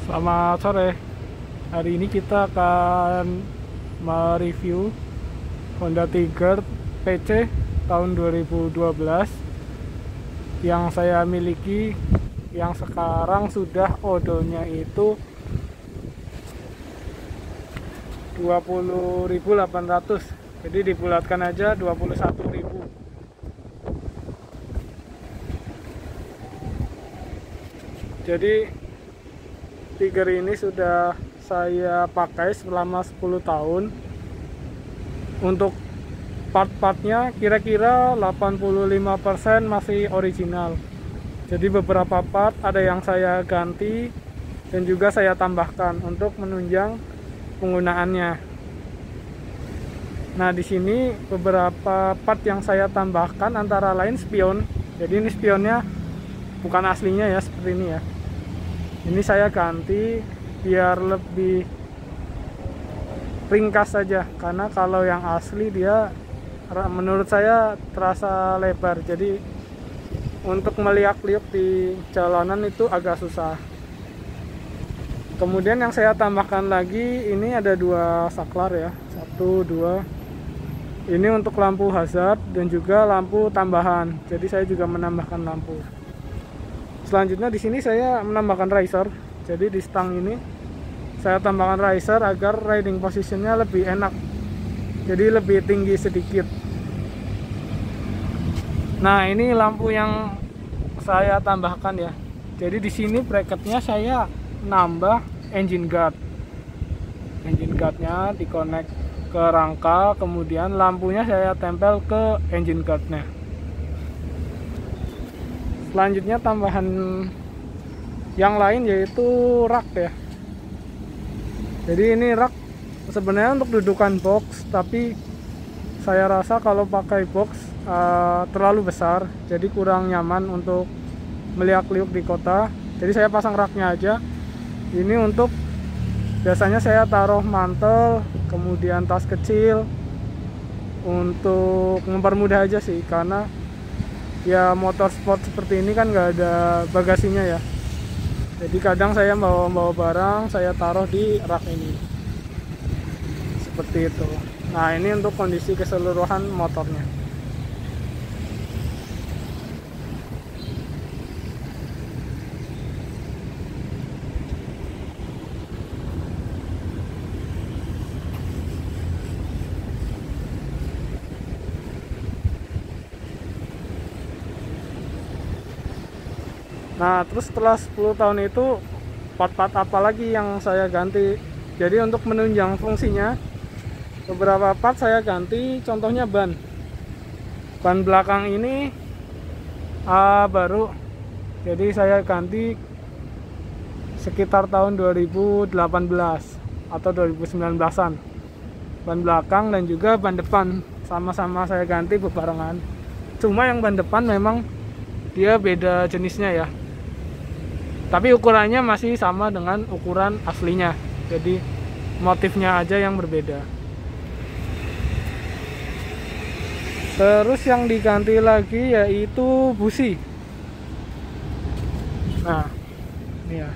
Selamat sore. Hari ini kita akan mereview Honda Tiger PC tahun 2012 yang saya miliki, yang sekarang sudah odonya itu 20.800. Jadi dibulatkan aja 21.000. Jadi Tiger ini sudah saya pakai selama 10 tahun. Untuk part-partnya kira-kira 85% masih original. Jadi beberapa part ada yang saya ganti dan juga saya tambahkan untuk menunjang penggunaannya. Nah, di sini beberapa part yang saya tambahkan antara lain spion. Jadi ini spionnya bukan aslinya ya, seperti ini ya. Ini saya ganti biar lebih ringkas saja, karena kalau yang asli dia menurut saya terasa lebar. Jadi untuk meliak-liuk di jalanan itu agak susah. Kemudian yang saya tambahkan lagi, ini ada dua saklar ya, 1, 2. Ini untuk lampu hazard dan juga lampu tambahan. Jadi saya juga menambahkan lampu. Selanjutnya di sini saya menambahkan riser. Jadi di stang ini saya tambahkan riser agar riding positionnya lebih enak. Jadi lebih tinggi sedikit. Nah, ini lampu yang saya tambahkan ya. Jadi di sini bracketnya saya nambah engine guard. Engine guardnya dikonek ke rangka, kemudian lampunya saya tempel ke engine guardnya. Selanjutnya tambahan yang lain yaitu rak ya. Jadi ini rak sebenarnya untuk dudukan box, tapi saya rasa kalau pakai box terlalu besar, jadi kurang nyaman untuk meliak-liuk di kota. Jadi saya pasang raknya aja. Ini untuk biasanya saya taruh mantel, kemudian tas kecil, untuk mempermudah aja sih, karena ya motor sport seperti ini kan nggak ada bagasinya ya. Jadi kadang saya bawa barang, saya taruh di rak ini seperti itu. Nah, ini untuk kondisi keseluruhan motornya. Nah, terus setelah 10 tahun itu part-part apa lagi yang saya ganti? Jadi untuk menunjang fungsinya, beberapa part saya ganti. Contohnya ban belakang ini baru. Jadi saya ganti sekitar tahun 2018 atau 2019an. Ban belakang dan juga ban depan sama-sama saya ganti bebarengan. Cuma yang ban depan memang dia beda jenisnya ya, tapi ukurannya masih sama dengan ukuran aslinya. Jadi motifnya aja yang berbeda. Terus yang diganti lagi yaitu busi. Nah, ini ya.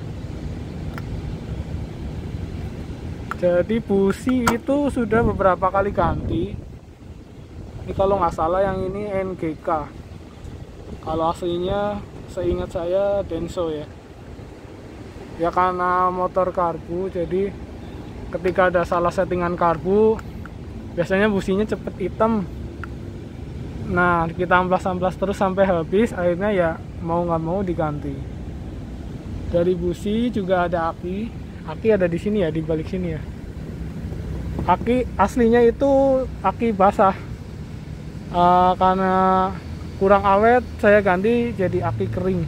Jadi busi itu sudah beberapa kali ganti. Ini kalau nggak salah yang ini NGK. Kalau aslinya seingat saya Denso ya. Ya karena motor karbu, jadi ketika ada salah settingan karbu, biasanya businya cepet hitam. Nah, kita amplas-amplas terus sampai habis, akhirnya ya mau nggak mau diganti. Dari busi juga ada aki. Aki ada di sini ya, di balik sini ya. Aki aslinya itu aki basah. Karena kurang awet, saya ganti jadi aki kering.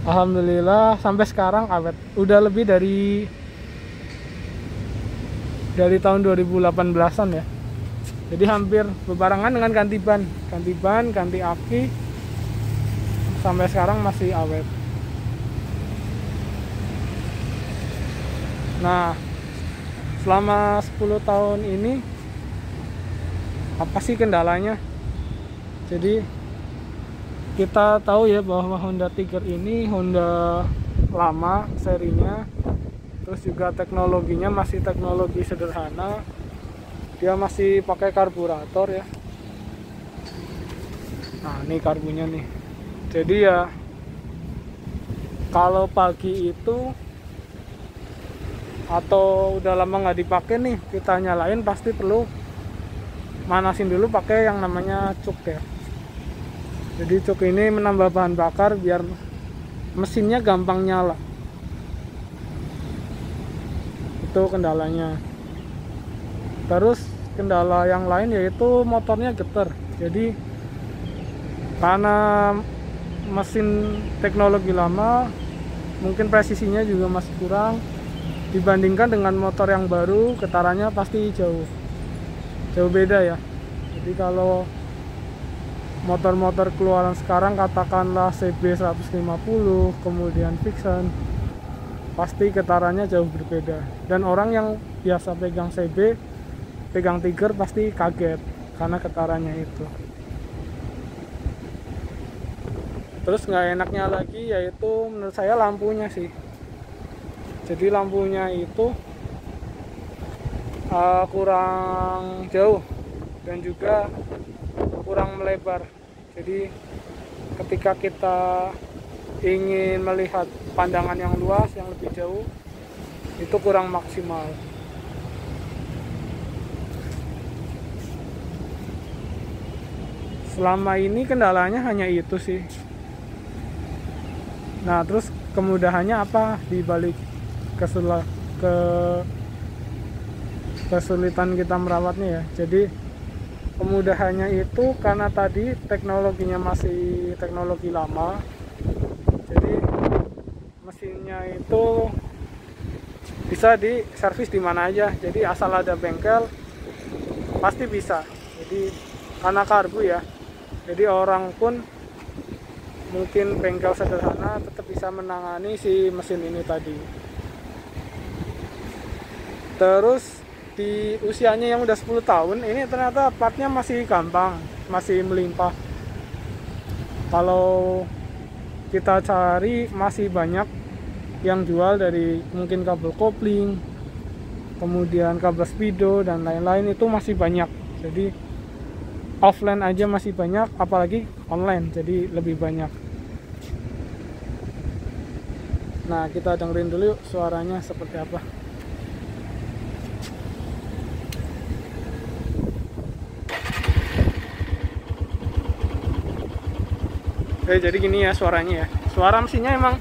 Alhamdulillah sampai sekarang awet. Udah lebih dari tahun 2018an ya. Jadi hampir bebarengan dengan ganti ban, ganti aki, sampai sekarang masih awet. Nah, selama 10 tahun ini apa sih kendalanya? Jadi kita tahu ya bahwa Honda Tiger ini Honda lama serinya, terus juga teknologinya masih teknologi sederhana, dia masih pakai karburator ya. Nah ini karbunya nih, jadi ya kalau pagi itu atau udah lama nggak dipakai nih, kita nyalain pasti perlu manasin dulu pakai yang namanya cuk ya. Jadi cuk ini menambah bahan bakar biar mesinnya gampang nyala. Itu kendalanya. Terus kendala yang lain yaitu motornya getar. Jadi karena mesin teknologi lama, mungkin presisinya juga masih kurang dibandingkan dengan motor yang baru. Getarannya pasti jauh beda ya. Jadi kalau motor-motor keluaran sekarang, katakanlah CB 150 kemudian Vixen, pasti getarannya jauh berbeda, dan orang yang biasa pegang CB, pegang Tiger pasti kaget karena getarannya itu. Terus nggak enaknya lagi yaitu menurut saya lampunya sih. Jadi lampunya itu kurang jauh dan juga kurang melebar. Jadi ketika kita ingin melihat pandangan yang luas, yang lebih jauh, itu kurang maksimal. Selama ini kendalanya hanya itu sih. Nah terus kemudahannya apa dibalik kesulitan kita merawatnya ya. Jadi kemudahannya itu karena tadi teknologinya masih teknologi lama, jadi mesinnya itu bisa diservis di mana aja. Jadi asal ada bengkel pasti bisa. Jadi karena karbu ya, jadi orang pun mungkin bengkel sederhana tetap bisa menangani si mesin ini tadi. Terus di usianya yang udah 10 tahun ini ternyata partnya masih gampang, masih melimpah. Kalau kita cari masih banyak yang jual, dari mungkin kabel kopling, kemudian kabel speedo dan lain-lain, itu masih banyak. Jadi offline aja masih banyak, apalagi online jadi lebih banyak. Nah kita dengerin dulu yuk suaranya seperti apa. Jadi gini ya suaranya ya. Suara mesinnya emang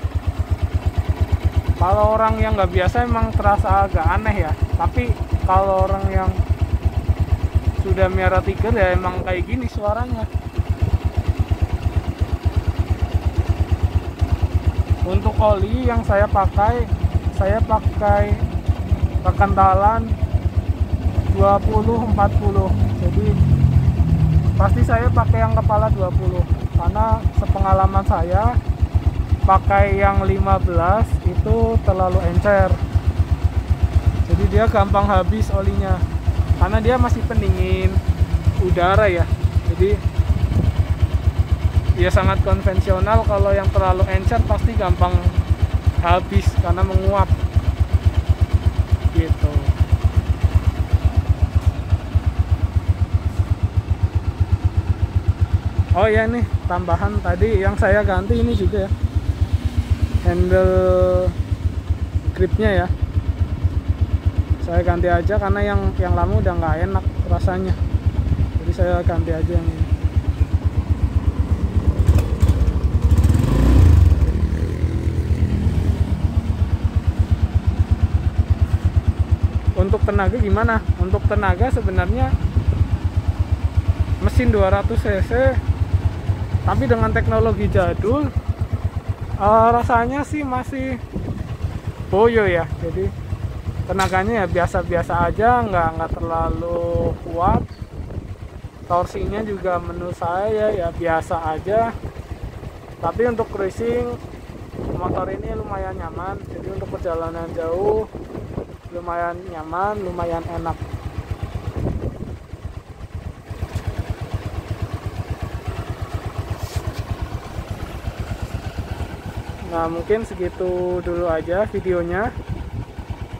kalau orang yang nggak biasa emang terasa agak aneh ya. Tapi kalau orang yang sudah miara Tiger ya emang kayak gini suaranya. Untuk oli yang saya pakai kekentalan 20-40. Jadi pasti saya pakai yang kepala 20. Karena sepengalaman saya pakai yang 15 itu terlalu encer. Jadi dia gampang habis olinya. Karena dia masih pendingin udara ya. Jadi dia sangat konvensional. Kalau yang terlalu encer pasti gampang habis karena menguap. Gitu. Oh ya nih tambahan tadi yang saya ganti ini juga ya, handle gripnya ya, saya ganti aja karena yang lama udah nggak enak rasanya, jadi saya ganti aja yang ini. Untuk tenaga gimana? Untuk tenaga sebenarnya mesin 200 cc tapi dengan teknologi jadul, rasanya sih masih boyo ya. Jadi tenaganya ya biasa-biasa aja, nggak terlalu kuat. Torsinya juga menurut saya ya biasa aja. Tapi untuk racing motor ini lumayan nyaman. Jadi untuk perjalanan jauh lumayan nyaman, lumayan enak. Nah, mungkin segitu dulu aja videonya.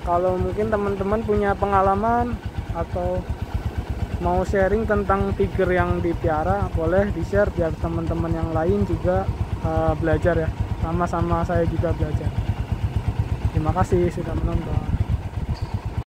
Kalau mungkin teman-teman punya pengalaman atau mau sharing tentang tiger yang dipiara, boleh di-share biar teman-teman yang lain juga belajar ya. Sama-sama saya juga belajar. Terima kasih sudah menonton.